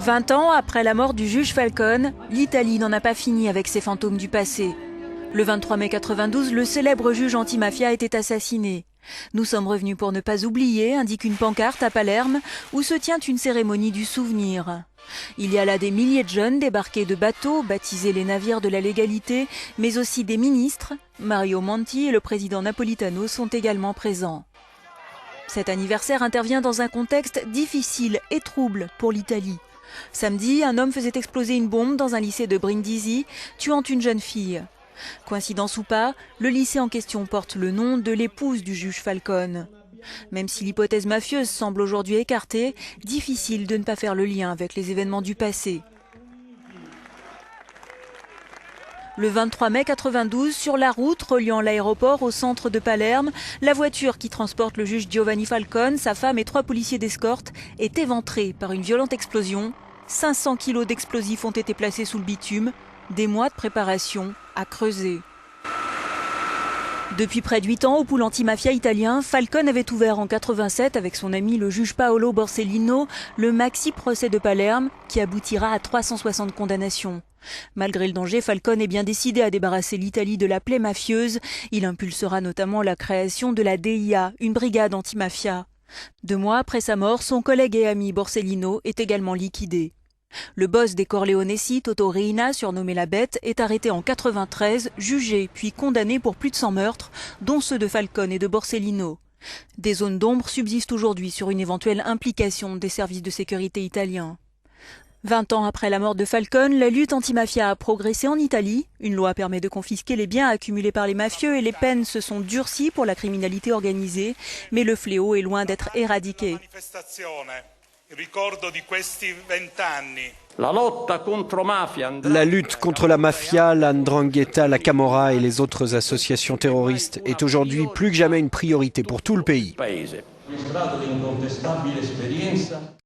20 ans après la mort du juge Falcone, l'Italie n'en a pas fini avec ses fantômes du passé. Le 23 mai 92, le célèbre juge antimafia était assassiné. Nous sommes revenus pour ne pas oublier, indique une pancarte à Palerme, où se tient une cérémonie du souvenir. Il y a là des milliers de jeunes débarqués de bateaux, baptisés les navires de la légalité, mais aussi des ministres. Mario Monti et le président Napolitano sont également présents. Cet anniversaire intervient dans un contexte difficile et trouble pour l'Italie. Samedi, un homme faisait exploser une bombe dans un lycée de Brindisi, tuant une jeune fille. Coïncidence ou pas, le lycée en question porte le nom de l'épouse du juge Falcone. Même si l'hypothèse mafieuse semble aujourd'hui écartée, difficile de ne pas faire le lien avec les événements du passé. Le 23 mai 92, sur la route reliant l'aéroport au centre de Palerme, la voiture qui transporte le juge Giovanni Falcone, sa femme et 3 policiers d'escorte est éventrée par une violente explosion. 500 kilos d'explosifs ont été placés sous le bitume. Des mois de préparation à creuser. Depuis près de 8 ans, au pool antimafia italien, Falcone avait ouvert en 87 avec son ami le juge Paolo Borsellino le maxi procès de Palerme qui aboutira à 360 condamnations. Malgré le danger, Falcone est bien décidé à débarrasser l'Italie de la plaie mafieuse. Il impulsera notamment la création de la DIA, une brigade antimafia. 2 mois après sa mort, son collègue et ami Borsellino est également liquidé. Le boss des Corleonesi, Toto Riina, surnommé la Bête, est arrêté en 93, jugé puis condamné pour plus de 100 meurtres, dont ceux de Falcone et de Borsellino. Des zones d'ombre subsistent aujourd'hui sur une éventuelle implication des services de sécurité italiens. 20 ans après la mort de Falcone, la lutte antimafia a progressé en Italie. Une loi permet de confisquer les biens accumulés par les mafieux et les peines se sont durcies pour la criminalité organisée, mais le fléau est loin d'être éradiqué. La lutte contre la mafia, la 'ndrangheta, la Camorra et les autres associations terroristes est aujourd'hui plus que jamais une priorité pour tout le pays.